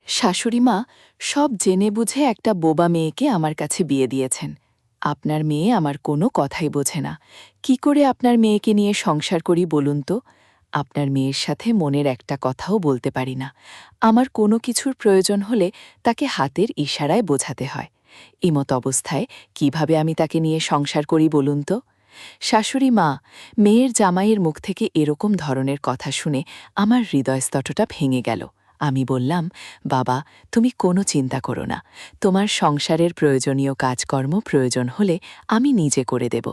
শাশুড়িমা সব জেনে বুঝে একটা বোবা মেয়েকে আমার কাছে বিয়ে দিয়েছেন। আপনার মেয়ে আমার কোনো কথাই বোঝে না। কি করে আপনার মেয়েকে নিয়ে সংসার করি বলুন তো? আপনার মেয়ের সাথে মনের একটা কথাও বলতে পারি না। আমার কোনো কিছুর প্রয়োজন হলে তাকে হাতের ইশারায় বোঝাতে হয়। এমত অবস্থায় কিভাবে আমি তাকে নিয়ে সংসার করি বলুন তো? শাশুড়ি মা, মেয়ের জামাইয়ের মুখ থেকে এরকম ধরনের কথা শুনে আমার হৃদয়স্তটটা ভেঙে গেল। আমি বললাম, বাবা, তুমি কোনো চিন্তা করো না। তোমার সংসারের প্রয়োজনীয় কাজকর্ম প্রয়োজন হলে আমি নিজে করে দেব।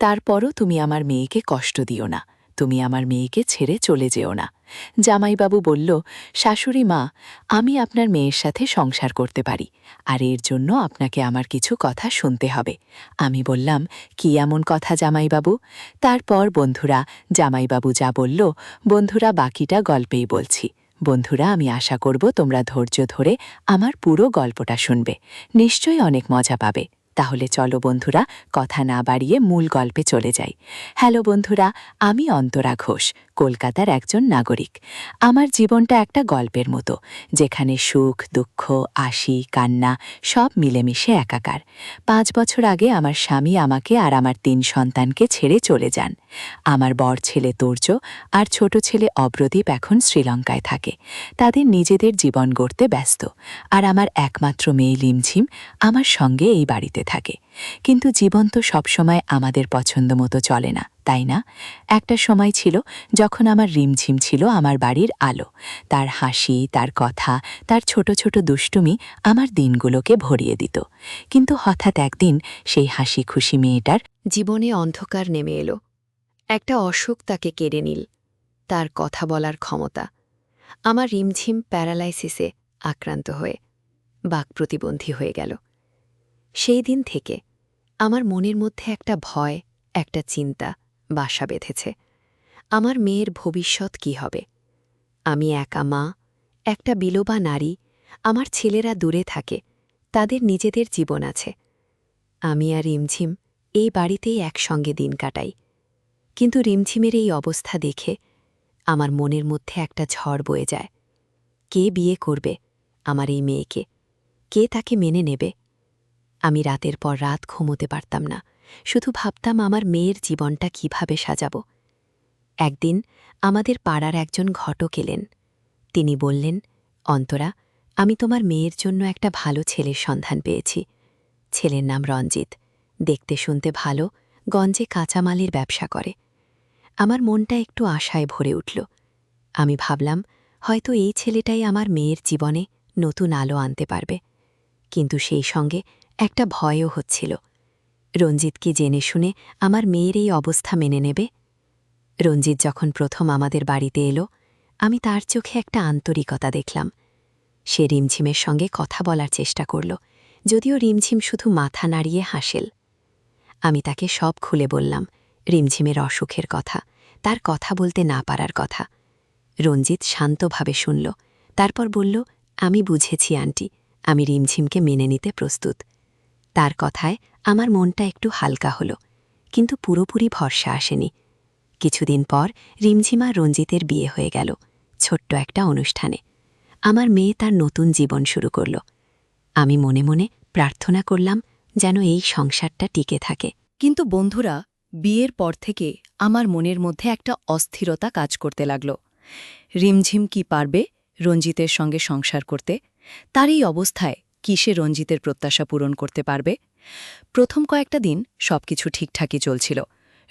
তারপরও তুমি আমার মেয়েকে কষ্ট দিও না। তুমি আমার মেয়েকে ছেড়ে চলে যেও না। জামাইবাবু বলল, শাশুড়ি মা, আমি আপনার মেয়ের সাথে সংসার করতে পারি, আর এর জন্য আপনাকে আমার কিছু কথা শুনতে হবে। আমি বললাম, কি এমন কথা জামাইবাবু? তারপর বন্ধুরা জামাইবাবু যা বলল, বন্ধুরা বাকিটা গল্পেই বলছি। বন্ধুরা, আমি আশা করব তোমরা ধৈর্য ধরে আমার পুরো গল্পটা শুনবে। নিশ্চয়ই অনেক মজা পাবে। তাহলে চলো বন্ধুরা, কথা না বাড়িয়ে মূল গল্পে চলে যাই। হ্যালো বন্ধুরা, আমি অন্তরা ঘোষ, কলকাতার একজন নাগরিক। আমার জীবনটা একটা গল্পের মতো, যেখানে সুখ, দুঃখ, হাসি, কান্না সব মিলেমিশে একাকার। 5 বছর আগে আমার স্বামী আমাকে আর আমার 3 সন্তানকে ছেড়ে চলে যান। আমার বড় ছেলে তোর্য আর ছোট ছেলে অব্রদীপ এখন শ্রীলঙ্কায় থাকে। তাদের নিজেদের জীবন গড়তে ব্যস্ত, আর আমার একমাত্র মেয়ে লিমঝিম আমার সঙ্গে এই বাড়িতে থাকে। কিন্তু জীবন তো সবসময় আমাদের পছন্দ মতো চলে না, তাই না? একটা সময় ছিল যখন আমার রিমঝিম ছিল আমার বাড়ির আলো। তার হাসি, তার কথা, তার ছোট ছোট দুষ্টুমি আমার দিনগুলোকে ভরিয়ে দিত। কিন্তু হঠাৎ একদিন সেই হাসি খুশি মেয়েটার জীবনে অন্ধকার নেমে এলো। একটা অসুখ তাকে কেড়ে নিল, তার কথা বলার ক্ষমতা। আমার রিমঝিম প্যারালাইসিসে আক্রান্ত হয়ে বাক প্রতিবন্ধী হয়ে গেল। সেই দিন থেকে আমার মনের মধ্যে একটা ভয়, একটা চিন্তা বাসা বেঁধেছে। আমার মেয়ের ভবিষ্যৎ কি হবে? আমি একা মা, একটা বিলোবা নারী। আমার ছেলেরা দূরে থাকে, তাদের নিজেদের জীবন আছে। আমি আর রিমঝিম এই বাড়িতেই একসঙ্গে দিন কাটাই। কিন্তু রিমঝিমের এই অবস্থা দেখে আমার মনের মধ্যে একটা ঝড় বয়ে যায়। কে বিয়ে করবে আমার এই মেয়েকে? কে তাকে মেনে নেবে? আমি রাতের পর রাত ঘুমোতে পারতাম না। শুধু ভাবতাম আমার মেয়ের জীবনটা কিভাবে সাজাব। একদিন আমাদের পাড়ার একজন ঘটক এলেন। তিনি বললেন, অন্তরা, আমি তোমার মেয়ের জন্য একটা ভালো ছেলের সন্ধান পেয়েছি। ছেলের নাম রঞ্জিত, দেখতে শুনতে ভালো, গঞ্জে কাঁচামালের ব্যবসা করে। আমার মনটা একটু আশায় ভরে উঠল। আমি ভাবলাম, হয়তো এই ছেলেটাই আমার মেয়ের জীবনে নতুন আলো আনতে পারবে। কিন্তু সেই সঙ্গে একটা ভয়ও হচ্ছিল। রঞ্জিত কি জেনে শুনে আমার মেয়ের এই অবস্থা মেনে নেবে? রঞ্জিত যখন প্রথম আমাদের বাড়িতে এলো, আমি তার চোখে একটা আন্তরিকতা দেখলাম। সে রিমঝিমের সঙ্গে কথা বলার চেষ্টা করল, যদিও রিমঝিম শুধু মাথা নাড়িয়ে হাসেল। আমি তাকে সব খুলে বললাম, রিমঝিমের অসুখের কথা, তার কথা বলতে না পারার কথা। রঞ্জিত শান্তভাবে শুনল, তারপর বলল, আমি বুঝেছি আন্টি, আমি রিমঝিমকে মেনে নিতে প্রস্তুত। তার কথায় আমার মনটা একটু হালকা হল, কিন্তু পুরোপুরি ভরসা আসেনি। কিছুদিন পর রিমঝিম আর রঞ্জিতের বিয়ে হয়ে গেল, ছোট্ট একটা অনুষ্ঠানে। আমার মেয়ে তার নতুন জীবন শুরু করল। আমি মনে মনে প্রার্থনা করলাম যেন এই সংসারটা টিকে থাকে। কিন্তু বন্ধুরা, বিয়ের পর থেকে আমার মনের মধ্যে একটা অস্থিরতা কাজ করতে লাগল। রিমঝিম কি পারবে রঞ্জিতের সঙ্গে সংসার করতে? তার এই অবস্থায় কি সে রঞ্জিতের প্রত্যাশা পূরণ করতে পারবে? প্রথম কয়েকটা দিন সবকিছু ঠিকঠাকই চলছিল।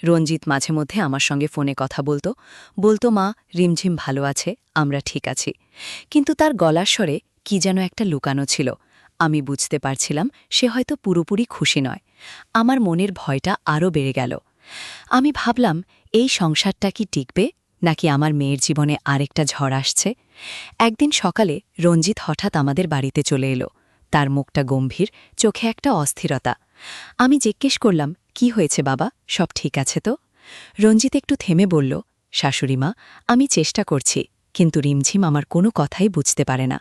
রঞ্জিত মাঝে মধ্যে আমার সঙ্গে ফোনে কথা বলতো, মা, রিমঝিম ভালো আছে, আমরা ঠিক আছি। কিন্তু তার গলার স্বরে কি যেন একটা লুকানো ছিল। আমি বুঝতে পারছিলাম সে হয়তো পুরোপুরি খুশি নয়। আমার মনের ভয়টা আরও বেড়ে গেল। আমি ভাবলাম, এই সংসারটা কি টিকবে, নাকি আমার মেয়ের জীবনে আরেকটা ঝড় আসছে? একদিন সকালে রঞ্জিত হঠাৎ আমাদের বাড়িতে চলে এলো। তার মুখটা গম্ভীর, চোখে একটা অস্থিরতা। আমি জিজ্ঞেস করলাম, কি হয়েছে বাবা, সব ঠিক আছে তো? রঞ্জিত একটু থেমে বলল, শাশুড়িমা, আমি চেষ্টা করছি, কিন্তু রিমঝিম আমার কোনো কথাই বুঝতে পারে না।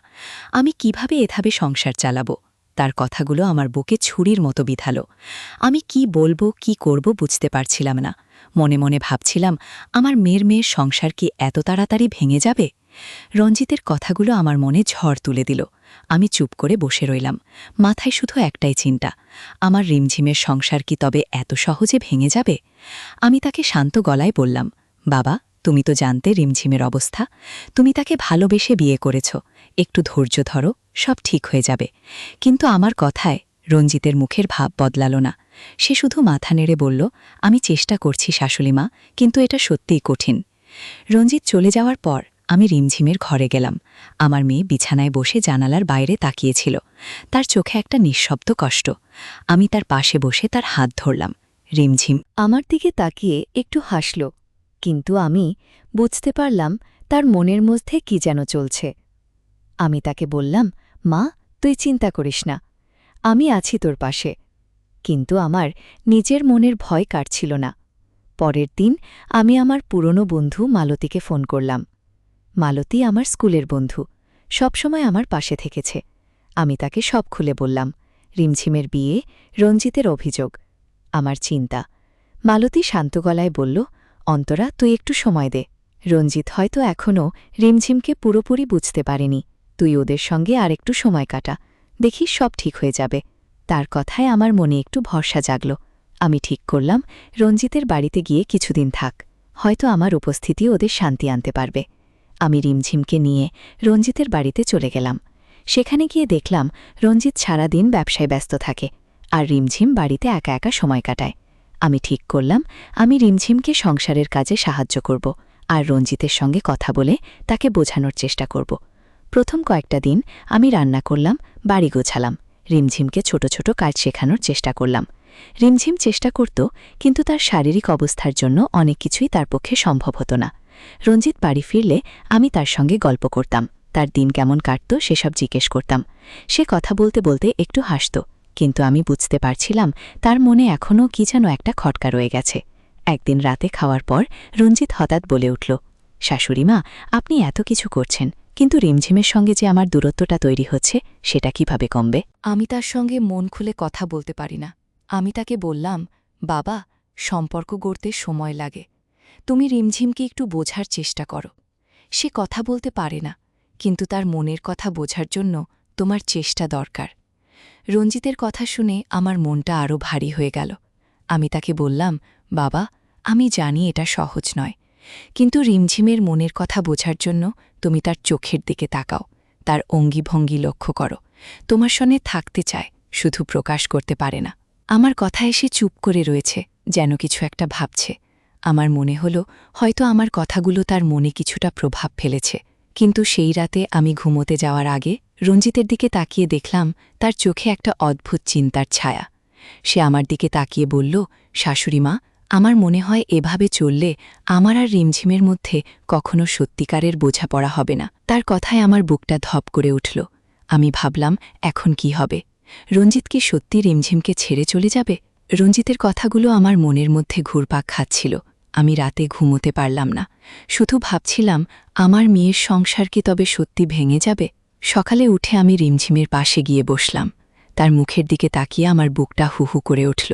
আমি কিভাবে এভাবে সংসার চালাবো? তার কথাগুলো আমার বুকে ছুরির মতো বিঁধালো। আমি কি বলবো, কি করব বুঝতে পারছিলাম না। মনে মনে ভাবছিলাম, আমার মেয়ের সংসার কি এত তাড়াতাড়ি ভেঙে যাবে? রঞ্জিতের কথাগুলো আমার মনে ঝড় তুলে দিল। আমি চুপ করে বসে রইলাম, মাথায় শুধু একটাই চিন্তা, আমার রিমঝিমের সংসার কি তবে এত সহজে ভেঙে যাবে? আমি তাকে শান্ত গলায় বললাম, বাবা, তুমি তো জানতে রিমঝিমের অবস্থা, তুমি তাকে ভালোবেসে বিয়ে করেছ, একটু ধৈর্য ধরো, সব ঠিক হয়ে যাবে। কিন্তু আমার কথায় রঞ্জিতের মুখের ভাব বদলালো না। সে শুধু মাথা নেড়ে বলল, আমি চেষ্টা করছি শাশুড়িমা, কিন্তু এটা সত্যিই কঠিন। রঞ্জিত চলে যাওয়ার পর আমি রিমঝিমের ঘরে গেলাম। আমার মেয়ে বিছানায় বসে জানালার বাইরে তাকিয়েছিল, তার চোখে একটা নিঃশব্দ কষ্ট। আমি তার পাশে বসে তার হাত ধরলাম। রিমঝিম আমার দিকে তাকিয়ে একটু হাসল, কিন্তু আমি বুঝতে পারলাম তার মনের মধ্যে কি যেন চলছে। আমি তাকে বললাম, মা, তুই চিন্তা করিস না, আমি আছি তোর পাশে। কিন্তু আমার নিজের মনের ভয় কাটছিল না। পরের দিন আমি আমার পুরনো বন্ধু মালতীকে ফোন করলাম। মালতী আমার স্কুলের বন্ধু, সবসময় আমার পাশে থেকেছে। আমি তাকে সব খুলে বললাম, রিমঝিমের বিয়ে, রঞ্জিতের অভিযোগ, আমার চিন্তা। মালতী শান্ত গলায় বলল, অন্তরা, তুই একটু সময় দে। রঞ্জিত হয়তো এখনও রিমঝিমকে পুরোপুরি বুঝতে পারেনি। তুই ওদের সঙ্গে আর একটু সময় কাটা, দেখিস সব ঠিক হয়ে যাবে। তার কথায় আমার মনে একটু ভরসা জাগল। আমি ঠিক করলাম রঞ্জিতের বাড়িতে গিয়ে কিছুদিন থাক, হয়তো আমার উপস্থিতি ওদের শান্তি আনতে পারবে। আমি রিমঝিমকে নিয়ে রঞ্জিতের বাড়িতে চলে গেলাম। সেখানে গিয়ে দেখলাম রঞ্জিত সারাদিন ব্যবসায় ব্যস্ত থাকে, আর রিমঝিম বাড়িতে একা একা সময় কাটায়। আমি ঠিক করলাম আমি রিমঝিমকে সংসারের কাজে সাহায্য করব, আর রঞ্জিতের সঙ্গে কথা বলে তাকে বোঝানোর চেষ্টা করব। প্রথম কয়েকটা দিন আমি রান্না করলাম, বাড়ি গোছালাম, রিমঝিমকে ছোট ছোট কাজ শেখানোর চেষ্টা করলাম। রিমঝিম চেষ্টা করত, কিন্তু তার শারীরিক অবস্থার জন্য অনেক কিছুই তার পক্ষে সম্ভব হতো না। রঞ্জিত বাড়ি ফিরলে আমি তার সঙ্গে গল্প করতাম, তার দিন কেমন কাটত সেসব জিজ্ঞেস করতাম। সে কথা বলতে বলতে একটু হাসত, কিন্তু আমি বুঝতে পারছিলাম তার মনে এখনও কি যেন একটা খটকা রয়ে গেছে। একদিন রাতে খাওয়ার পর রঞ্জিত হঠাৎ বলে উঠল, শাশুড়িমা, আপনি এত কিছু করছেন, কিন্তু রিমঝিমের সঙ্গে যে আমার দূরত্বটা তৈরি হচ্ছে সেটা কিভাবে কমবে? আমি তার সঙ্গে মন খুলে কথা বলতে পারি না। আমি তাকে বললাম, বাবা, সম্পর্ক গড়তে সময় লাগে, তুমি রিমঝিমকে একটু বোঝার চেষ্টা করো। সে কথা বলতে পারে না, কিন্তু তার মনের কথা বোঝার জন্য তোমার চেষ্টা দরকার। রঞ্জিতের কথা শুনে আমার মনটা আরও ভারী হয়ে গেল। আমি তাকে বললাম, বাবা, আমি জানি এটা সহজ নয়, কিন্তু রিমঝিমের মনের কথা বোঝার জন্য তুমি তার চোখের দিকে তাকাও, তার অঙ্গিভঙ্গি লক্ষ্য করো। তোমার সঙ্গে থাকতে চায়, শুধু প্রকাশ করতে পারে না। আমার কথা এসে চুপ করে রয়েছে, যেন কিছু একটা ভাবছে। আমার মনে হলো হয়তো আমার কথাগুলো তার মনে কিছুটা প্রভাব ফেলেছে। কিন্তু সেই রাতে আমি ঘুমোতে যাওয়ার আগে রঞ্জিতের দিকে তাকিয়ে দেখলাম তার চোখে একটা অদ্ভুত চিন্তার ছায়া। সে আমার দিকে তাকিয়ে বলল, শাশুড়িমা, আমার মনে হয় এভাবে চললে আমার আর রিমঝিমের মধ্যে কখনো সত্যিকারের বোঝাপড়া হবে না। তার কথায় আমার বুকটা ধপ করে উঠল। আমি ভাবলাম, এখন কি হবে? রঞ্জিত কি সত্যি রিমঝিমকে ছেড়ে চলে যাবে? রঞ্জিতের কথাগুলো আমার মনের মধ্যে ঘুরপাক খাচ্ছিল। আমি রাতে ঘুমোতে পারলাম না, শুধু ভাবছিলাম আমার মেয়ের সংসার কি তবে সত্যি ভেঙে যাবে? সকালে উঠে আমি রিমঝিমের পাশে গিয়ে বসলাম। তার মুখের দিকে তাকিয়ে আমার বুকটা হুহু করে উঠল।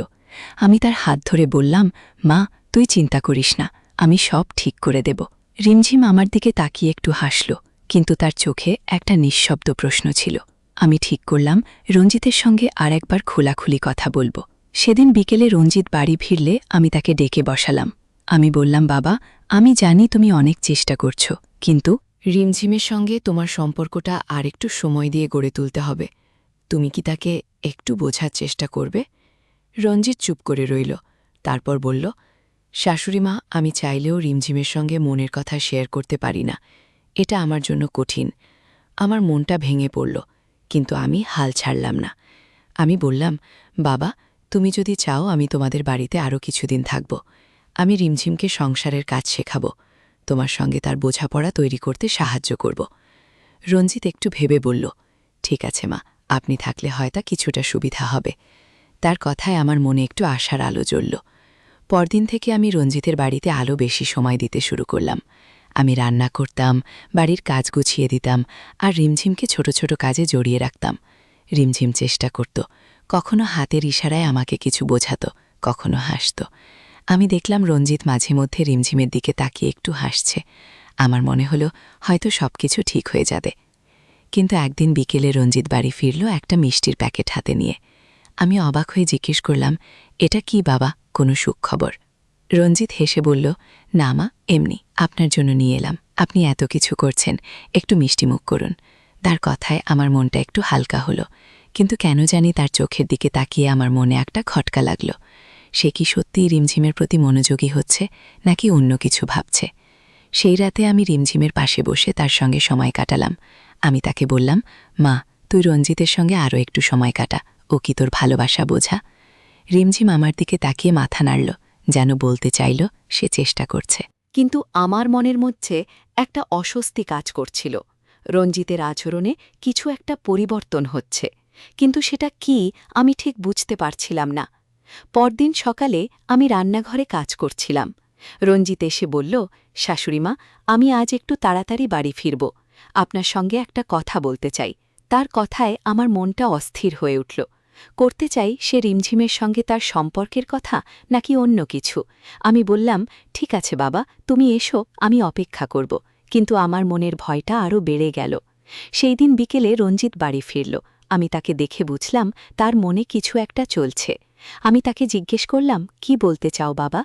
আমি তার হাত ধরে বললাম, মা, তুই চিন্তা করিস না, আমি সব ঠিক করে দেব। রিমঝিম আমার দিকে তাকিয়ে একটু হাসল, কিন্তু তার চোখে একটা নিঃশব্দ প্রশ্ন ছিল। আমি ঠিক করলাম রঞ্জিতের সঙ্গে আর একবার খোলাখুলি কথা বলবো। সেদিন বিকেলে রঞ্জিত বাড়ি ফিরলে আমি তাকে ডেকে বসালাম। আমি বললাম, বাবা, আমি জানি তুমি অনেক চেষ্টা করছো, কিন্তু রিমঝিমের সঙ্গে তোমার সম্পর্কটা আর একটু সময় দিয়ে গড়ে তুলতে হবে। তুমি কি তাকে একটু বোঝার চেষ্টা করবে? রঞ্জিত চুপ করে রইল, তারপর বলল, শাশুড়িমা, আমি চাইলেও রিমঝিমের সঙ্গে মনের কথা শেয়ার করতে পারি না। এটা আমার জন্য কঠিন। আমার মনটা ভেঙে পড়ল, কিন্তু আমি হাল ছাড়লাম না। আমি বললাম, বাবা, তুমি যদি চাও আমি তোমাদের বাড়িতে আরও কিছুদিন থাকব। আমি রিমঝিমকে সংসারের কাজ শেখাব, তোমার সঙ্গে তার বোঝাপড়া তৈরি করতে সাহায্য করব। রঞ্জিত একটু ভেবে বলল, ঠিক আছে মা, আপনি থাকলে হয়তো কিছুটা সুবিধা হবে। তার কথায় আমার মনে একটু আশার আলো জ্বলল। পরদিন থেকে আমি রঞ্জিতের বাড়িতে আলো বেশি সময় দিতে শুরু করলাম। আমি রান্না করতাম, বাড়ির কাজ গুছিয়ে দিতাম, আর রিমঝিমকে ছোট ছোট কাজে জড়িয়ে রাখতাম। রিমঝিম চেষ্টা করত, কখনো হাতের ইশারায় আমাকে কিছু বোঝাত, কখনো হাসত। আমি দেখলাম রঞ্জিত মাঝে মধ্যে রিমঝিমের দিকে তাকিয়ে একটু হাসছে। আমার মনে হলো হয়তো সবকিছু ঠিক হয়ে যাবে। কিন্তু একদিন বিকেলে রঞ্জিত বাড়ি ফিরল একটা মিষ্টির প্যাকেট হাতে নিয়ে। আমি অবাক হয়ে জিজ্ঞেস করলাম, এটা কি বাবা, কোনো সুখবর? রঞ্জিত হেসে বলল, না মা, এমনি আপনার জন্য নিয়ে এলাম। আপনি এত কিছু করছেন, একটু মিষ্টিমুখ করুন। তার কথায় আমার মনটা একটু হালকা হলো, কিন্তু কেন জানি তার চোখের দিকে তাকিয়ে আমার মনে একটা খটকা লাগল। সে কি সত্যিই রিমঝিমের প্রতি মনোযোগী হচ্ছে, নাকি অন্য কিছু ভাবছে? সেই রাতে আমি রিমঝিমের পাশে বসে তার সঙ্গে সময় কাটালাম। আমি তাকে বললাম, মা, তুই রঞ্জিতের সঙ্গে আরও একটু সময় কাটা, ও কি তোর ভালোবাসা বোঝা? রিমঝিম আমার দিকে তাকিয়ে মাথা নাড়ল, যেন বলতে চাইল সে চেষ্টা করছে। কিন্তু আমার মনের মধ্যে একটা অস্বস্তি কাজ করছিল। রঞ্জিতের আচরণে কিছু একটা পরিবর্তন হচ্ছে, কিন্তু সেটা কি আমি ঠিক বুঝতে পারছিলাম না। পরদিন সকালে আমি রান্নাঘরে কাজ করছিলাম। রঞ্জিত এসে বলল, শাশুড়িমা, আমি আজ একটু তাড়াতাড়ি বাড়ি ফিরব। আপনার সঙ্গে একটা কথা বলতে চাই। তার কথায় আমার মনটা অস্থির হয়ে উঠল। করতে চাই সে রিমঝিমের সঙ্গে তার সম্পর্কের কথা, নাকি অন্য কিছু। আমি বললাম, ঠিক আছে বাবা, তুমি এসো, আমি অপেক্ষা করব। কিন্তু আমার মনের ভয়টা আরও বেড়ে গেল। সেই দিন বিকেলে রঞ্জিত বাড়ি ফিরল। আমি তাকে দেখে বুঝলাম তার মনে কিছু একটা চলছে। আমি তাকে জিজ্ঞেস করলাম, কি বলতে চাও বাবা?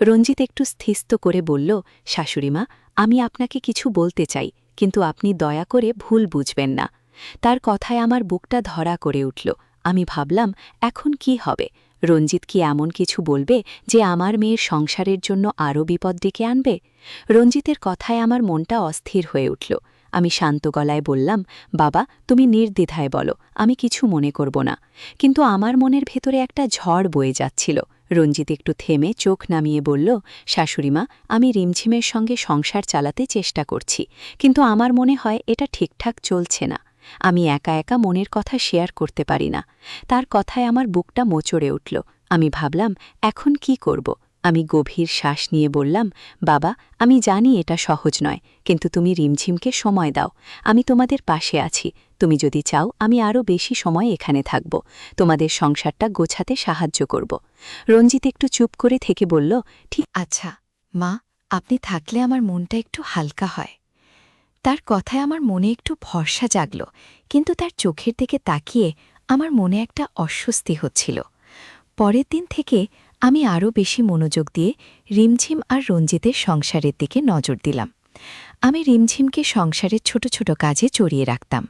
রঞ্জিত একটু স্থিস্ত করে বলল, শাশুড়িমা, আমি আপনাকে কিছু বলতে চাই, কিন্তু আপনি দয়া করে ভুল বুঝবেন না। তার কথায় আমার বুকটা ধরা করে উঠল। আমি ভাবলাম, এখন কি হবে? রঞ্জিত কি এমন কিছু বলবে যে আমার মেয়ের সংসারের জন্য আরও বিপদ ডেকে আনবে? রঞ্জিতের কথায় আমার মনটা অস্থির হয়ে উঠল। আমি শান্ত গলায় বললাম, বাবা, তুমি নির্দ্বিধায় বলো, আমি কিছু মনে করব না। কিন্তু আমার মনের ভেতরে একটা ঝড় বয়ে যাচ্ছিল। রঞ্জিত একটু থেমে চোখ নামিয়ে বলল, শাশুড়িমা, আমি রিমঝিমের সঙ্গে সংসার চালাতে চেষ্টা করছি, কিন্তু আমার মনে হয় এটা ঠিকঠাক চলছে না। আমি একা একা মনের কথা শেয়ার করতে পারি না। তার কথায় আমার বুকটা মোচড়ে উঠল। আমি ভাবলাম, এখন কি করব? আমি গভীর শ্বাস নিয়ে বললাম, বাবা, আমি জানি এটা সহজ নয়, কিন্তু তুমি রিমঝিমকে সময় দাও। আমি তোমাদের পাশে আছি। তুমি যদি চাও আমি আরও বেশি সময় এখানে থাকব, তোমাদের সংসারটা গোছাতে সাহায্য করব। রঞ্জিত একটু চুপ করে থেকে বলল, ঠিক আচ্ছা মা, আপনি থাকলে আমার মনটা একটু হালকা হয়। তার কথায় আমার মনে একটু ভরসা জাগল, কিন্তু তার চোখের দিকে তাকিয়ে আমার মনে একটা অস্বস্তি হচ্ছিল। পরের দিন থেকে আমি আরও বেশি মনোযোগ দিয়ে রিমঝিম আর রঞ্জিতের সংসারের দিকে নজর দিলাম। আমি রিমঝিমকে সংসারের ছোট ছোট কাজে জড়িয়ে রাখতাম।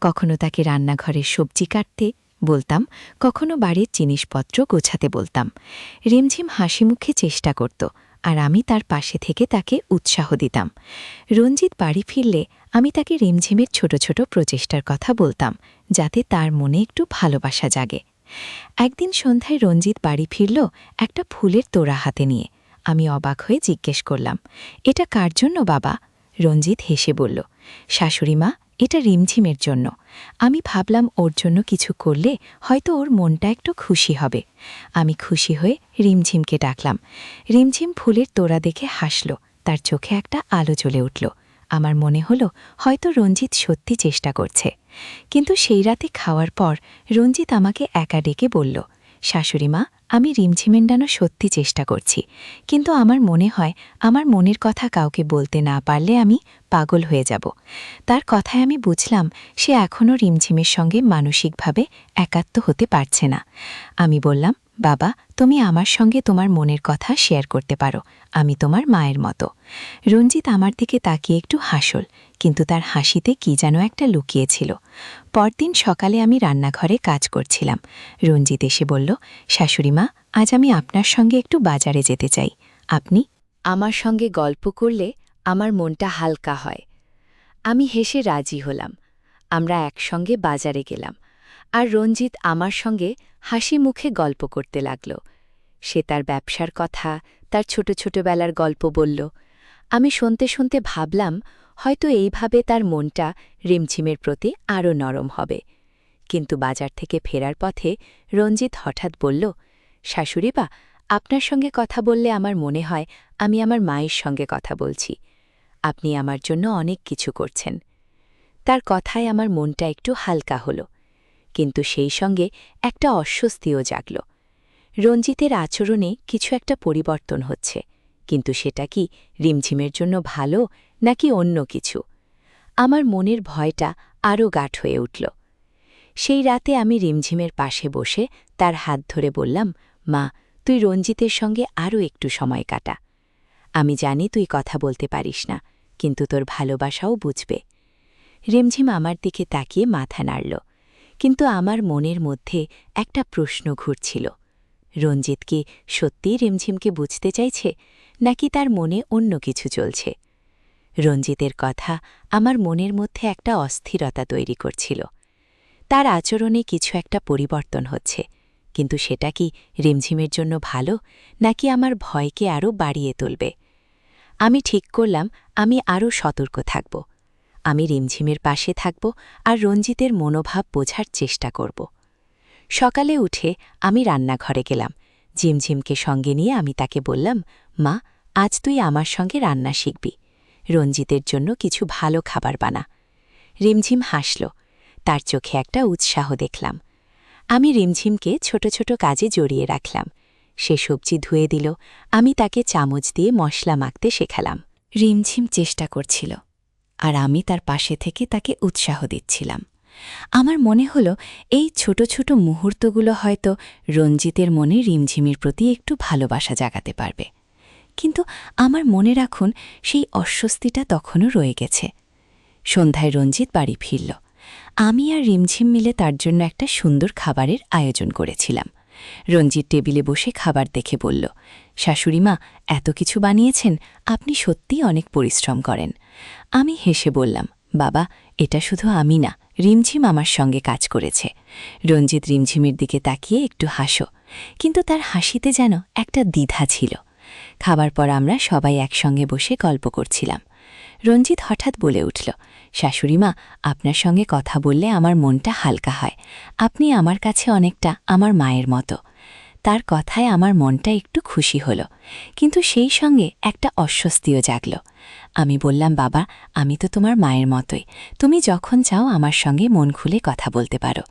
কখনো তাকে রান্নাঘরের সবজি কাটতে বলতাম, কখনো বাড়ির জিনিসপত্র গোছাতে বলতাম। রিমঝিম হাসিমুখে চেষ্টা করত, আর আমি তার পাশে থেকে তাকে উৎসাহ দিতাম। রঞ্জিত বাড়ি ফিরলে আমি তাকে রিমঝিমের ছোট ছোট প্রচেষ্টার কথা বলতাম, যাতে তার মনে একটু ভালোবাসা জাগে। একদিন সন্ধ্যায় রঞ্জিত বাড়ি ফিরল একটা ফুলের তোড়া হাতে নিয়ে। আমি অবাক হয়ে জিজ্ঞেস করলাম, এটা কার জন্য বাবা? রঞ্জিত হেসে বলল, শাশুড়িমা, এটা রিমঝিমের জন্য। আমি ভাবলাম ওর জন্য কিছু করলে হয়তো ওর মনটা একটু খুশি হবে। আমি খুশি হয়ে রিমঝিমকে ডাকলাম। রিমঝিম ফুলের তোড়া দেখে হাসল, তার চোখে একটা আলো জ্বলে উঠল। আমার মনে হলো হয়তো রঞ্জিত সত্যি চেষ্টা করছে। কিন্তু সেই রাতে খাওয়ার পর রঞ্জিত আমাকে একা ডেকে বলল, শাশুড়িমা, আমি রিমঝিমেন্ডানো সত্যি চেষ্টা করছি, কিন্তু আমার মনে হয় আমার মনের কথা কাউকে বলতে না পারলে আমি পাগল হয়ে যাব। তার কথায় আমি বুঝলাম সে এখনও রিমঝিমের সঙ্গে মানসিকভাবে একাত্ম হতে পারছে না। আমি বললাম, বাবা, তুমি আমার সঙ্গে তোমার মনের কথা শেয়ার করতে পারো, আমি তোমার মায়ের মতো। রঞ্জিত আমার দিকে তাকিয়ে একটু হাসল, কিন্তু তার হাসিতে কি যেন একটা লুকিয়েছিল। পরদিন সকালে আমি রান্নাঘরে কাজ করছিলাম। রঞ্জিত এসে বলল, শাশুড়িমা, আজ আমি আপনার সঙ্গে একটু বাজারে যেতে চাই। আপনি? আমার সঙ্গে গল্প করলে আমার মনটা হালকা হয়। আমি হেসে রাজি হলাম। আমরা একসঙ্গে বাজারে গেলাম, আর রঞ্জিত আমার সঙ্গে হাসি মুখে গল্প করতে লাগল। সে তার ব্যবসার কথা, তার ছোট ছোটবেলার গল্প বলল। আমি শুনতে শুনতে ভাবলাম, হয়তো এইভাবে তার মনটা রিমঝিমের প্রতি আরও নরম হবে। কিন্তু বাজার থেকে ফেরার পথে রঞ্জিত হঠাৎ বলল, শাশুড়িবা, আপনার সঙ্গে কথা বললে আমার মনে হয় আমি আমার মায়ের সঙ্গে কথা বলছি। আপনি আমার জন্য অনেক কিছু করছেন। তার কথায় আমার মনটা একটু হালকা হল, কিন্তু সেই সঙ্গে একটা অস্বস্তিও জাগল। রঞ্জিতের আচরণে কিছু একটা পরিবর্তন হচ্ছে, কিন্তু সেটা কি রিমঝিমের জন্য ভালো, নাকি অন্য কিছু? আমার মনের ভয়টা আরও গাঢ় হয়ে উঠল। সেই রাতে আমি রিমঝিমের পাশে বসে তার হাত ধরে বললাম, মা, তুই রঞ্জিতের সঙ্গে আরও একটু সময় কাটা। আমি জানি তুই কথা বলতে পারিস না, কিন্তু তোর ভালোবাসাও বুঝবে। রিমঝিম আমার দিকে তাকিয়ে মাথা নাড়ল, কিন্তু আমার মনের মধ্যে একটা প্রশ্ন ঘুরছিল। রঞ্জিত কি সত্যিই রিমঝিমকে বুঝতে চাইছে, নাকি তার মনে অন্য কিছু চলছে? রঞ্জিতের কথা আমার মনের মধ্যে একটা অস্থিরতা তৈরি করছিল। তার আচরণে কিছু একটা পরিবর্তন হচ্ছে, কিন্তু সেটা কি রিমঝিমের জন্য ভালো, নাকি আমার ভয়কে আরও বাড়িয়ে তুলবে? আমি ঠিক করলাম আমি আরও সতর্ক থাকব। আমি রিমঝিমের পাশে থাকব আর রঞ্জিতের মনোভাব বোঝার চেষ্টা করব। সকালে উঠে আমি রান্নাঘরে গেলাম। ঝিমঝিমকে সঙ্গে নিয়ে আমি তাকে বললাম, মা, আজ তুই আমার সঙ্গে রান্না শিখবি। রঞ্জিতের জন্য কিছু ভালো খাবার বানা। রিমঝিম হাসল, তার চোখে একটা উৎসাহ দেখলাম। আমি রিমঝিমকে ছোট ছোট কাজে জড়িয়ে রাখলাম। সে সবজি ধুয়ে দিল, আমি তাকে চামচ দিয়ে মশলা মাখতে শেখালাম। রিমঝিম চেষ্টা করছিল, আর আমি তার পাশে থেকে তাকে উৎসাহ দিচ্ছিলাম। আমার মনে হল এই ছোট ছোট মুহূর্তগুলো হয়তো রঞ্জিতের মনে রিমঝিমের প্রতি একটু ভালোবাসা জাগাতে পারবে। কিন্তু আমার মনে রাখুন, সেই অস্বস্তিটা তখনও রয়ে গেছে। সন্ধ্যায় রঞ্জিত বাড়ি ফিরল। আমি আর রিমঝিম মিলে তার জন্য একটা সুন্দর খাবারের আয়োজন করেছিলাম। রঞ্জিত টেবিলে বসে খাবার দেখে বলল, শাশুড়িমা, এত কিছু বানিয়েছেন, আপনি সত্যিই অনেক পরিশ্রম করেন। আমি হেসে বললাম, বাবা, এটা শুধু আমি না, রিমঝিম আমার সঙ্গে কাজ করেছে। রঞ্জিত রিমঝিমের দিকে তাকিয়ে একটু হাসো, কিন্তু তার হাসিতে যেন একটা দ্বিধা ছিল। খাবার পর আমরা সবাই একসঙ্গে বসে গল্প করছিলাম। রঞ্জিত হঠাৎ বলে উঠল, শাশুড়িমা, আপনার সঙ্গে কথা বললে আমার মনটা হালকা হয়। আপনি আমার কাছে অনেকটা আমার মায়ের মতো। তার কথায় আমার মনটা একটু খুশি হল, কিন্তু সেই সঙ্গে একটা অস্বস্তিও জাগল। আমি বললাম, বাবা, আমি তো তোমার মায়ের মতোই, তুমি যখন চাও আমার সঙ্গে মন খুলে কথা বলতে পারো।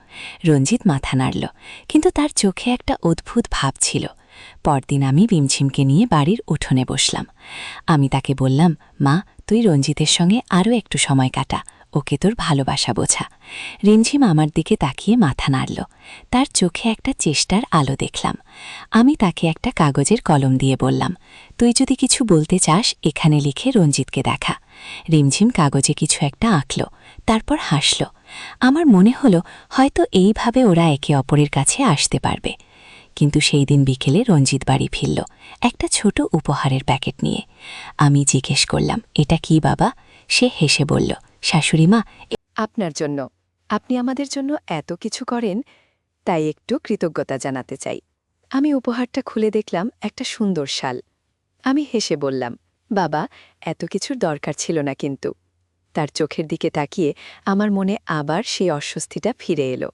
রঞ্জিত মাথা নাড়ল, কিন্তু তার চোখে একটা অদ্ভুত ভাব ছিল। পরদিন আমি রিমঝিমকে নিয়ে বাড়ির উঠোনে বসলাম। আমি তাকে বললাম, মা, তুই রঞ্জিতের সঙ্গে আরও একটু সময় কাটা, ওকে তোর ভালোবাসা বোঝা। রিমঝিম আমার দিকে তাকিয়ে মাথা নাড়ল, তার চোখে একটা চেষ্টার আলো দেখলাম। আমি তাকে একটা কাগজের কলম দিয়ে বললাম, তুই যদি কিছু বলতে চাস এখানে লিখে রঞ্জিতকে দেখা। রিমঝিম কাগজে কিছু একটা আঁকল, তারপর হাসল। আমার মনে হলো হয়তো এইভাবে ওরা একে অপরের কাছে আসতে পারবে। কিন্তু সেই দিন বিকেলে রঞ্জিত বাড়ি ফিরল, একটা ছোট উপহারের প্যাকেট নিয়ে। আমি জিজ্ঞেস করলাম, এটা কি বাবা? সে হেসে বলল, শাশুড়িমা, আপনার জন্য। আপনি আমাদের জন্য এত কিছু করেন, তাই একটু কৃতজ্ঞতা জানাতে চাই। আমি উপহারটা খুলে দেখলাম একটা সুন্দর শাল। আমি হেসে বললাম, বাবা, এত কিছুর দরকার ছিল না কিন্তু। তার চোখের দিকে তাকিয়ে আমার মনে আবার সেই অস্বস্তিটা ফিরে এলো।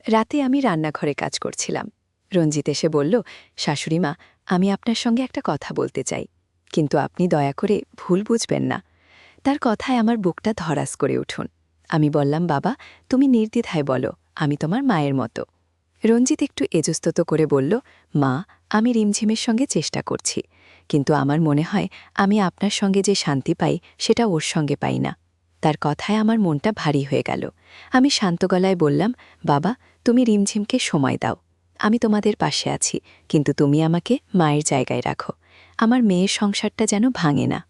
রাতে আমি রান্নাঘরে কাজ করছিলাম। রঞ্জিত এসে বলল, শাশুড়িমা, আমি আপনার সঙ্গে একটা কথা বলতে চাই, কিন্তু আপনি দয়া করে ভুল বুঝবেন না। তার কথায় আমার বুকটা ধরাস করে উঠুন। আমি বললাম, বাবা, তুমি নির্দ্বিধায় বলো, আমি তোমার মায়ের মতো। রঞ্জিত একটু এজস্তত করে বলল, মা, আমি রিমঝিমের সঙ্গে চেষ্টা করছি, কিন্তু আমার মনে হয় আমি আপনার সঙ্গে যে শান্তি পাই সেটা ওর সঙ্গে পাই না। তার কথায় আমার মনটা ভারী হয়ে গেল। আমি শান্ত গলায় বললাম, বাবা, তুমি রিমঝিমকে সময় দাও। আমি তোমাদের পাশে আছি, কিন্তু তুমি আমাকে মায়ের জায়গায় রাখো। আমার মেয়ের সংসারটা যেন ভাঙে না।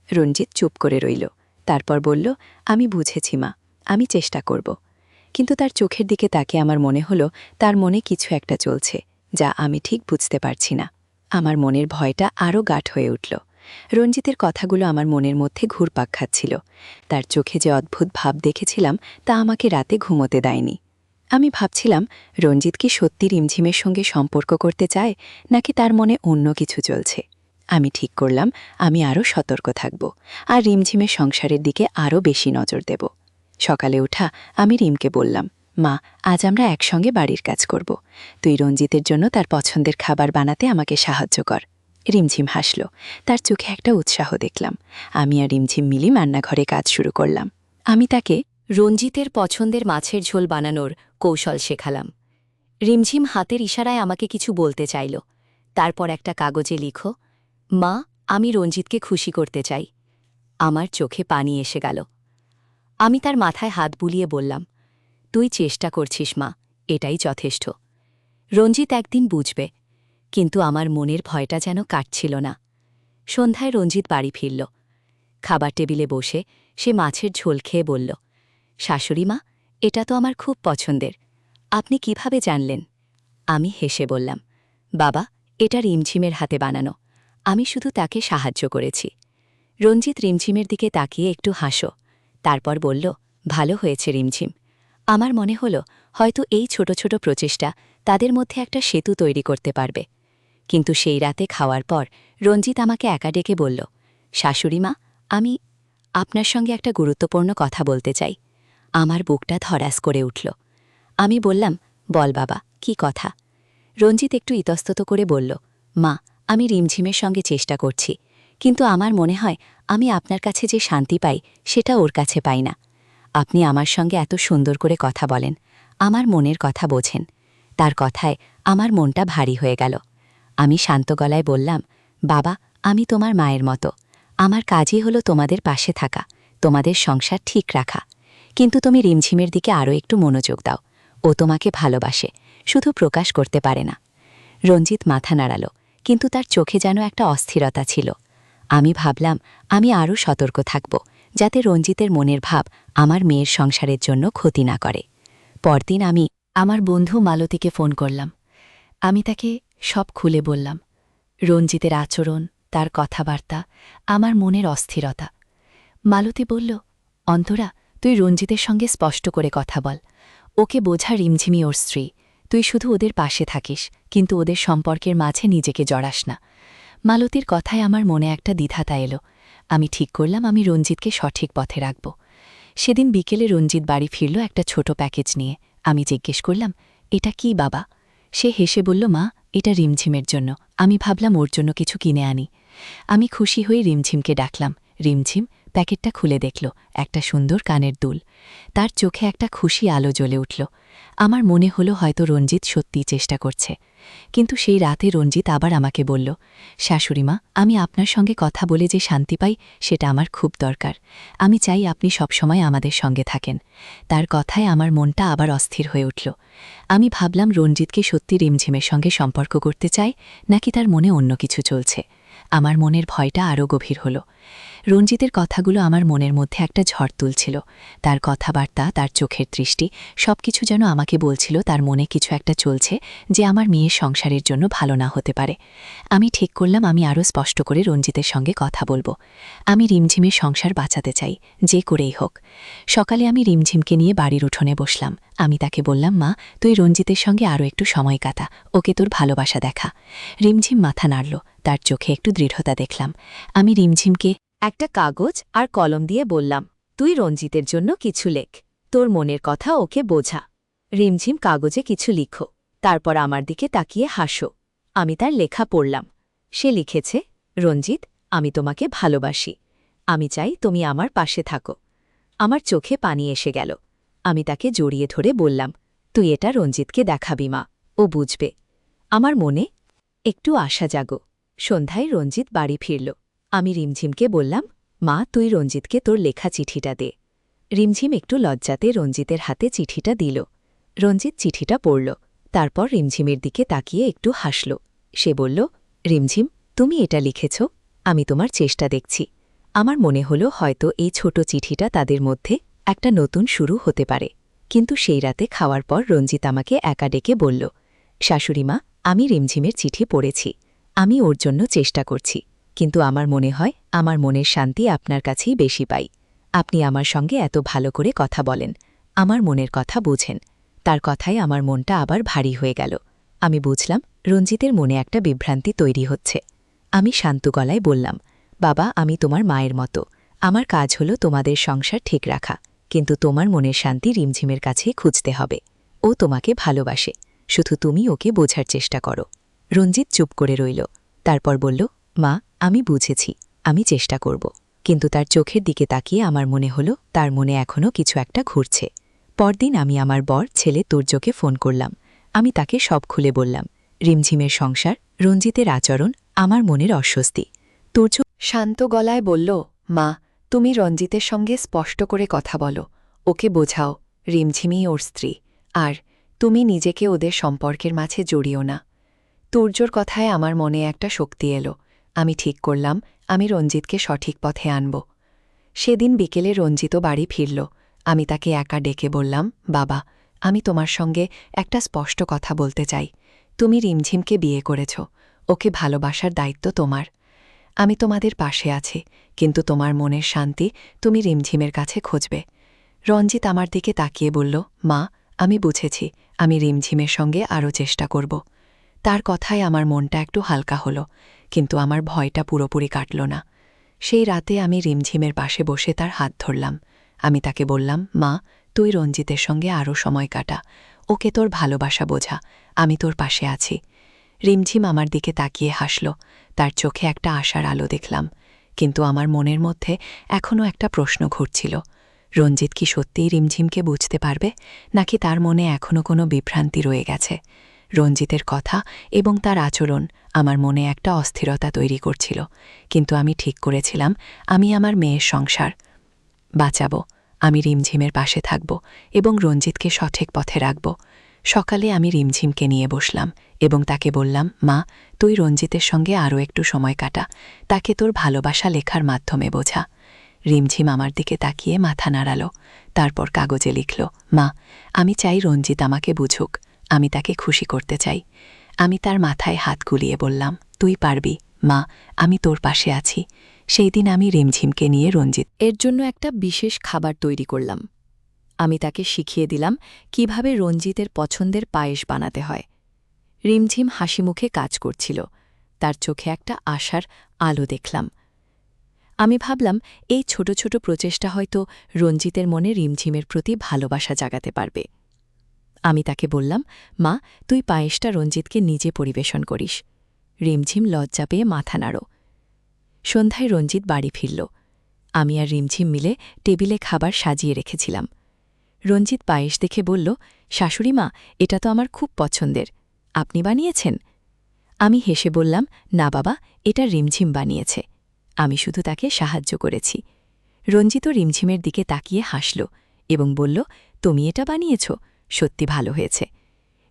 রঞ্জিত চুপ করে রইল, তারপর বলল, আমি বুঝেছি মা, আমি চেষ্টা করব। কিন্তু তার চোখের দিকে তাকে আমার মনে হলো তার মনে কিছু একটা চলছে, যা আমি ঠিক বুঝতে পারছি না। আমার মনের ভয়টা আরও গাঢ় হয়ে উঠল। রঞ্জিতের কথাগুলো আমার মনের মধ্যে ঘুরপাক খাচ্ছিল। তার চোখে যে অদ্ভুত ভাব দেখেছিলাম তা আমাকে রাতে ঘুমোতে দেয়নি। আমি ভাবছিলাম, রঞ্জিত কি সত্যি রিমঝিমের সঙ্গে সম্পর্ক করতে চায়, নাকি তার মনে অন্য কিছু চলছে। আমি ঠিক করলাম আমি আরও সতর্ক থাকব, আর রিমঝিমের সংসারের দিকে আরও বেশি নজর দেব। সকালে উঠা আমি রিমকে বললাম, মা, আজ আমরা একসঙ্গে বাড়ির কাজ করব। তুই রঞ্জিতের জন্য তার পছন্দের খাবার বানাতে আমাকে সাহায্য কর। রিমঝিম হাসল, তার চোখে একটা উৎসাহ দেখলাম। আমি আর রিমঝিম মিলি রান্নাঘরে কাজ শুরু করলাম। আমি তাকে রঞ্জিতের পছন্দের মাছের ঝোল বানানোর কৌশল শেখালাম। রিমঝিম হাতের ইশারায় আমাকে কিছু বলতে চাইল। তারপর একটা কাগজে লিখো, মা, আমি রঞ্জিতকে খুশি করতে চাই। আমার চোখে পানি এসে গেল। আমি তার মাথায় হাত বুলিয়ে বললাম, তুই চেষ্টা করছিস মা, এটাই যথেষ্ট। রঞ্জিত একদিন বুঝবে। কিন্তু আমার মনের ভয়টা যেন কাটছিল না। সন্ধ্যায় রঞ্জিত বাড়ি ফিরল। খাবার টেবিলে বসে সে মাছের ঝোল খেয়ে বলল, শাশুড়ি মা, এটা তো আমার খুব পছন্দের। আপনি কিভাবে জানলেন? আমি হেসে বললাম, বাবা, এটা রিমঝিমের হাতে বানানো। আমি শুধু তাকে সাহায্য করেছি। রঞ্জিত রিমঝিমের দিকে তাকিয়ে একটু হাসো। তারপর বলল, ভালো হয়েছে রিমঝিম। আমার মনে হল হয়তো এই ছোট ছোট প্রচেষ্টা তাদের মধ্যে একটা সেতু তৈরি করতে পারবে। কিন্তু সেই রাতে খাওয়ার পর রঞ্জিত আমাকে একা ডেকে বলল, শাশুড়ি মা, আমি আপনার সঙ্গে একটা গুরুত্বপূর্ণ কথা বলতে চাই। আমার বুকটা ধরাস করে উঠল। আমি বললাম, বল বাবা, কি কথা? রঞ্জিত একটু ইতস্তত করে বলল, মা, আমি রিমঝিমের সঙ্গে চেষ্টা করছি, কিন্তু আমার মনে হয় আমি আপনার কাছে যে শান্তি পাই সেটা ওর কাছে পাই না। আপনি আমার সঙ্গে এত সুন্দর করে কথা বলেন, আমার মনের কথা বোঝেন। তার কথায় আমার মনটা ভারী হয়ে গেল। আমি শান্ত গলায় বললাম, বাবা, আমি তোমার মায়ের মতো। আমার কাজই হলো তোমাদের পাশে থাকা, তোমাদের সংসার ঠিক রাখা। কিন্তু তুমি রিমঝিমের দিকে আরও একটু মনোযোগ দাও। ও তোমাকে ভালোবাসে, শুধু প্রকাশ করতে পারে না। রঞ্জিত মাথা নাড়াল, কিন্তু তার চোখে যেন একটা অস্থিরতা ছিল। আমি ভাবলাম আমি আরও সতর্ক থাকব, যাতে রঞ্জিতের মনের ভাব আমার মেয়ের সংসারের জন্য ক্ষতি না করে। পরদিন আমি আমার বন্ধু মালতীকে ফোন করলাম। আমি তাকে সব খুলে বললাম, রঞ্জিতের আচরণ, তার কথাবার্তা, আমার মনের অস্থিরতা। মালতী বলল, অন্তরা, তুই রঞ্জিতের সঙ্গে স্পষ্ট করে কথা বল। ওকে বোঝা রিমঝিমি ওর স্ত্রী, তুই শুধু ওদের পাশে থাকিস, কিন্তু ওদের সম্পর্কের মাঝে নিজেকে জড়াস না। মালতীর কথায় আমার মনে একটা দ্বিধাতা এলো। আমি ঠিক করলাম আমি রঞ্জিতকে সঠিক পথে রাখব। সেদিন বিকেলে রঞ্জিত বাড়ি ফিরল একটা ছোট প্যাকেজ নিয়ে। আমি জিজ্ঞেস করলাম, এটা কি বাবা? সে হেসে বলল, মা, এটা রিমঝিমের জন্য। আমি ভাবলাম ওর জন্য কিছু কিনে আনি। আমি খুশি হয়ে রিমঝিমকে ডাকলাম। রিমঝিম প্যাকেটটা খুলে দেখল, একটা সুন্দর কানের দুল। তার চোখে একটা খুশি আলো জ্বলে উঠল। আমার মনে হলো হয়তো রঞ্জিত সত্যিই চেষ্টা করছে। কিন্তু সেই রাতে রঞ্জিত আবার আমাকে বলল, শাশুড়িমা, আমি আপনার সঙ্গে কথা বলে যে শান্তি পাই সেটা আমার খুব দরকার। আমি চাই আপনি সবসময় আমাদের সঙ্গে থাকেন। তার কথায় আমার মনটা আবার অস্থির হয়ে উঠল। আমি ভাবলাম রঞ্জিতকে সত্যি রিমঝিমের সঙ্গে সম্পর্ক করতে চাই, নাকি তার মনে অন্য কিছু চলছে। আমার মনের ভয়টা আরও গভীর হল। রঞ্জিতের কথাগুলো আমার মনের মধ্যে একটা ঝড় তুলছিল। তার কথাবার্তা, তার চোখের দৃষ্টি, সবকিছু যেন আমাকে বলছিল তার মনে কিছু একটা চলছে যে আমার মেয়ের সংসারের জন্য ভালো না হতে পারে। আমি ঠিক করলাম আমি আরও স্পষ্ট করে রঞ্জিতের সঙ্গে কথা বলবো। আমি রিমঝিমের সংসার বাঁচাতে চাই, যে করেই হোক। সকালে আমি রিমঝিমকে নিয়ে বাড়ির উঠোনে বসলাম। আমি তাকে বললাম, মা, তুই রঞ্জিতের সঙ্গে আরও একটু সময় কাটা, ওকে তোর ভালোবাসা দেখা। রিমঝিম মাথা নাড়ল, তার চোখে একটু দৃঢ়তা দেখলাম। আমি রিমঝিমকে একটা কাগজ আর কলম দিয়ে বললাম, তুই রঞ্জিতের জন্য কিছু লেখ, তোর মনের কথা ওকে বোঝা। রিমঝিম কাগজে কিছু লিখো, তারপর আমার দিকে তাকিয়ে হাসো। আমি তার লেখা পড়লাম। সে লিখেছে, রঞ্জিত, আমি তোমাকে ভালোবাসি। আমি চাই তুমি আমার পাশে থাকো। আমার চোখে পানি এসে গেল। আমি তাকে জড়িয়ে ধরে বললাম, তুই এটা রঞ্জিতকে দেখাবি মা, ও বুঝবে। আমার মনে একটু আশা জাগো। সন্ধ্যায় রঞ্জিত বাড়ি ফিরল। আমি রিমঝিমকে বললাম, মা, তুই রঞ্জিতকে তোর লেখা চিঠিটা দে। রিমঝিম একটু লজ্জাতে রঞ্জিতের হাতে চিঠিটা দিল। রঞ্জিত চিঠিটা পড়ল। তারপর রিমঝিমের দিকে তাকিয়ে একটু হাসল। সে বলল, রিমঝিম, তুমি এটা লিখেছ, আমি তোমার চেষ্টা দেখছি। আমার মনে হলো হয়তো এই ছোট চিঠিটা তাদের মধ্যে একটা নতুন শুরু হতে পারে। কিন্তু সেই রাতে খাওয়ার পর রঞ্জিত আমাকে একা ডেকে বলল, শাশুড়িমা, আমি রিমঝিমের চিঠি পড়েছি। আমি ওর জন্য চেষ্টা করছি, কিন্তু আমার মনে হয় আমার মনের শান্তি আপনার কাছেই বেশি পাই। আপনি আমার সঙ্গে এত ভালো করে কথা বলেন, আমার মনের কথা বুঝেন। তার কথায় আমার মনটা আবার ভারী হয়ে গেল। আমি বুঝলাম রঞ্জিতের মনে একটা বিভ্রান্তি তৈরি হচ্ছে। আমি শান্ত গলায় বললাম, বাবা, আমি তোমার মায়ের মতো। আমার কাজ হলো তোমাদের সংসার ঠিক রাখা, কিন্তু তোমার মনের শান্তি রিমঝিমের কাছেই খুঁজতে হবে। ও তোমাকে ভালোবাসে, শুধু তুমি ওকে বোঝার চেষ্টা করো। রঞ্জিত চুপ করে রইল। তারপর বলল, মা, আমি বুঝেছি, আমি চেষ্টা করব। কিন্তু তার চোখের দিকে তাকিয়ে আমার মনে হলো তার মনে এখনও কিছু একটা ঘুরছে। পরদিন আমি আমার বর ছেলে তুর্যকে ফোন করলাম। আমি তাকে সব খুলে বললাম, রিমঝিমের সংসার, রঞ্জিতের আচরণ, আমার মনের অস্বস্তি। তুর্য শান্ত গলায় বলল, মা, তুমি রঞ্জিতের সঙ্গে স্পষ্ট করে কথা বলো, ওকে বোঝাও রিমঝিমই ওর স্ত্রী, আর তুমি নিজেকে ওদের সম্পর্কের মাঝে জড়িও না। তুর্যর কথায় আমার মনে একটা শক্তি এলো। আমি ঠিক করলাম আমি রঞ্জিতকে সঠিক পথে আনব। সেদিন বিকেলে রঞ্জিতও বাড়ি ফিরল। আমি তাকে একা ডেকে বললাম, বাবা, আমি তোমার সঙ্গে একটা স্পষ্ট কথা বলতে চাই। তুমি রিমঝিমকে বিয়ে করেছ, ওকে ভালোবাসার দায়িত্ব তোমার। আমি তোমাদের পাশে আছি, কিন্তু তোমার মনের শান্তি তুমি রিমঝিমের কাছে খুঁজবে। রঞ্জিত আমার দিকে তাকিয়ে বলল, মা, আমি বুঝেছি, আমি রিমঝিমের সঙ্গে আরও চেষ্টা করব। তার কথায় আমার মনটা একটু হালকা হলো, কিন্তু আমার ভয়টা পুরোপুরি কাটল না। সেই রাতে আমি রিমঝিমের পাশে বসে তার হাত ধরলাম। আমি তাকে বললাম, মা, তুই রঞ্জিতের সঙ্গে আরও সময় কাটা, ওকে তোর ভালোবাসা বোঝা, আমি তোর পাশে আছি। রিমঝিম আমার দিকে তাকিয়ে হাসল। তার চোখে একটা আশার আলো দেখলাম, কিন্তু আমার মনের মধ্যে এখনও একটা প্রশ্ন ঘুরছিল। রঞ্জিত কি সত্যিই রিমঝিমকে বুঝতে পারবে, নাকি তার মনে এখনও কোনো বিভ্রান্তি রয়ে গেছে? রঞ্জিতের কথা এবং তার আচরণ আমার মনে একটা অস্থিরতা তৈরি করছিল, কিন্তু আমি ঠিক করেছিলাম আমি আমার মেয়ের সংসার বাঁচাব। আমি রিমঝিমের পাশে থাকব এবং রঞ্জিতকে সঠিক পথে রাখব। সকালে আমি রিমঝিমকে নিয়ে বসলাম এবং তাকে বললাম, মা, তুই রঞ্জিতের সঙ্গে আরও একটু সময় কাটা, তাকে তোর ভালোবাসা লেখার মাধ্যমে বোঝা। রিমঝিম আমার দিকে তাকিয়ে মাথা নাড়াল, তারপর কাগজে লিখল, মা, আমি চাই রঞ্জিত আমাকে বুঝুক, আমি তাকে খুশি করতে চাই। আমি তার মাথায় হাত গুলিয়ে বললাম, তুই পারবি মা, আমি তোর পাশে আছি। সেই দিন আমি রিমঝিমকে নিয়ে রঞ্জিত এর জন্য একটা বিশেষ খাবার তৈরি করলাম। আমি তাকে শিখিয়ে দিলাম কিভাবে রঞ্জিতের পছন্দের পায়েস বানাতে হয়। রিমঝিম হাসিমুখে কাজ করছিল, তার চোখে একটা আশার আলো দেখলাম। আমি ভাবলাম এই ছোট ছোট প্রচেষ্টা হয়তো রঞ্জিতের মনে রিমঝিমের প্রতি ভালোবাসা জাগাতে পারবে। আমি তাকে বললাম, মা, তুই পায়েসটা রঞ্জিতকে নিজে পরিবেশন করিস। রিমঝিম লজ্জা পেয়ে মাথা নাড়ো। সন্ধ্যায় রঞ্জিত বাড়ি ফিরল। আমি আর রিমঝিম মিলে টেবিলে খাবার সাজিয়ে রেখেছিলাম। রঞ্জিত পায়েস দেখে বলল, শাশুড়ি মা, এটা তো আমার খুব পছন্দের, আপনি বানিয়েছেন? আমি হেসে বললাম, না বাবা, এটা রিমঝিম বানিয়েছে, আমি শুধু তাকে সাহায্য করেছি। রঞ্জিতও রিমঝিমের দিকে তাকিয়ে হাসল এবং বলল, তুমি এটা বানিয়েছ, সত্যি ভালো হয়েছে।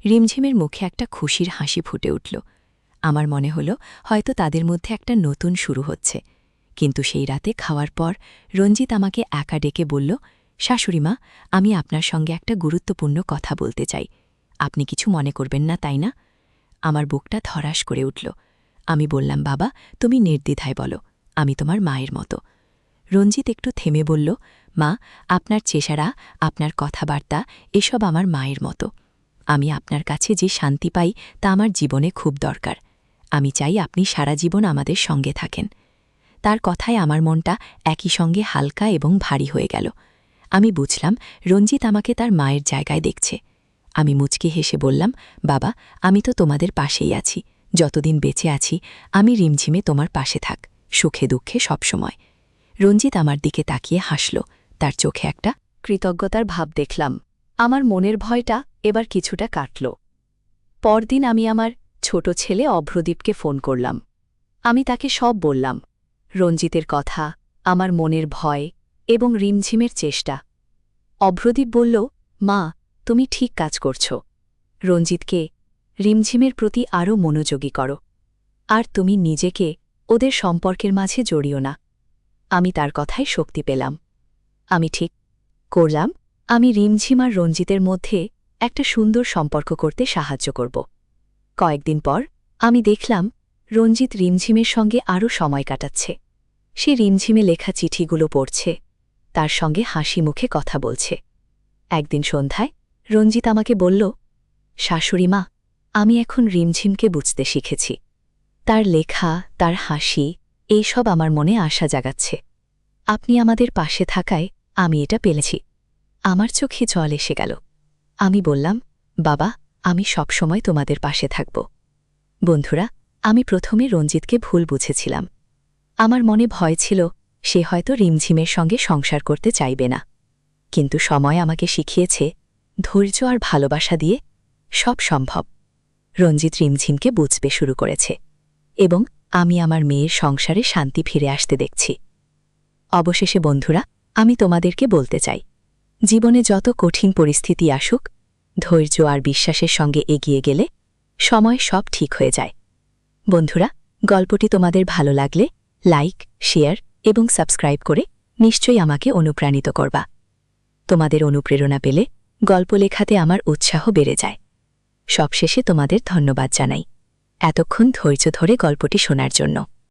রিমঝিমের মুখে একটা খুশির হাসি ফুটে উঠল। আমার মনে হল হয়তো তাদের মধ্যে একটা নতুন শুরু হচ্ছে। কিন্তু সেই রাতে খাওয়ার পর রঞ্জিত আমাকে একা ডেকে বলল, শাশুড়িমা, আমি আপনার সঙ্গে একটা গুরুত্বপূর্ণ কথা বলতে চাই, আপনি কিছু মনে করবেন না, তাই না? আমার বুকটা ধরাস করে উঠল। আমি বললাম, বাবা, তুমি নির্দ্বিধায় বলো, আমি তোমার মায়ের মতো। রঞ্জিত একটু থেমে বলল, মা, আপনার চেহারা, আপনার কথাবার্তা এসব আমার মায়ের মতো। আমি আপনার কাছে যে শান্তি পাই তা আমার জীবনে খুব দরকার। আমি চাই আপনি সারা জীবন আমাদের সঙ্গে থাকেন। তার কথায় আমার মনটা একই সঙ্গে হালকা এবং ভারী হয়ে গেল। আমি বুঝলাম রঞ্জিত আমাকে তার মায়ের জায়গায় দেখছে। আমি মুচকি হেসে বললাম, বাবা, আমি তো তোমাদের পাশেই আছি, যতদিন বেঁচে আছি আমি রিমঝিমে তোমার পাশে থাক, সুখে দুঃখে সবসময়। রঞ্জিত আমার দিকে তাকিয়ে হাসল, তার চোখে একটা কৃতজ্ঞতার ভাব দেখলাম। আমার মনের ভয়টা এবার কিছুটা কাটল। পরদিন আমি আমার ছোট ছেলে অভ্রদীপকে ফোন করলাম। আমি তাকে সব বললাম, রঞ্জিতের কথা, আমার মনের ভয় এবং রিমঝিমের চেষ্টা। অভ্রদীপ বলল, মা, তুমি ঠিক কাজ করছ, রঞ্জিতকে রিমঝিমের প্রতি আরও মনোযোগী করো, আর তুমি নিজেকে ওদের সম্পর্কের মাঝে জড়িও না। আমি তার কথায় শক্তি পেলাম। আমি ঠিক করলাম আমি রিমঝিম আর রঞ্জিতের মধ্যে একটা সুন্দর সম্পর্ক করতে সাহায্য করব। কয়েকদিন পর আমি দেখলাম রঞ্জিত রিমঝিমের সঙ্গে আরও সময় কাটাচ্ছে। সে রিমঝিমে লেখা চিঠিগুলো পড়ছে, তার সঙ্গে হাসি মুখে কথা বলছে। একদিন সন্ধ্যায় রঞ্জিত আমাকে বলল, শাশুড়ি মা, আমি এখন রিমঝিমকে বুঝতে শিখেছি। তার লেখা, তার হাসি, এইসব আমার মনে আশা জাগাচ্ছে। আপনি আমাদের পাশে থাকায় আমি এটা পেলেছি। আমার চোখে জল এসে গেল। আমি বললাম, বাবা, আমি সবসময় তোমাদের পাশে থাকব। বন্ধুরা, আমি প্রথমে রঞ্জিতকে ভুল বুঝেছিলাম। আমার মনে ভয় ছিল সে হয়তো রিমঝিমের সঙ্গে সংসার করতে চাইবে না, কিন্তু সময় আমাকে শিখিয়েছে ধৈর্য আর ভালোবাসা দিয়ে সব সম্ভব। রঞ্জিত রিমঝিমকে বুঝতে শুরু করেছে এবং আমি আমার মেয়ের সংসারে শান্তি ফিরে আসতে দেখছি। অবশেষে বন্ধুরা, আমি তোমাদেরকে বলতে চাই, জীবনে যত কঠিন পরিস্থিতি আসুক, ধৈর্য আর বিশ্বাসের সঙ্গে এগিয়ে গেলে সময় সব ঠিক হয়ে যায়। বন্ধুরা, গল্পটি তোমাদের ভালো লাগলে লাইক, শেয়ার এবং সাবস্ক্রাইব করে নিশ্চয়ই আমাকে অনুপ্রাণিত করবা। তোমাদের অনুপ্রেরণা পেলে গল্প লেখাতে আমার উৎসাহ বেড়ে যায়। সবশেষে তোমাদের ধন্যবাদ জানাই এতক্ষণ ধৈর্য ধরে গল্পটি শোনার জন্য।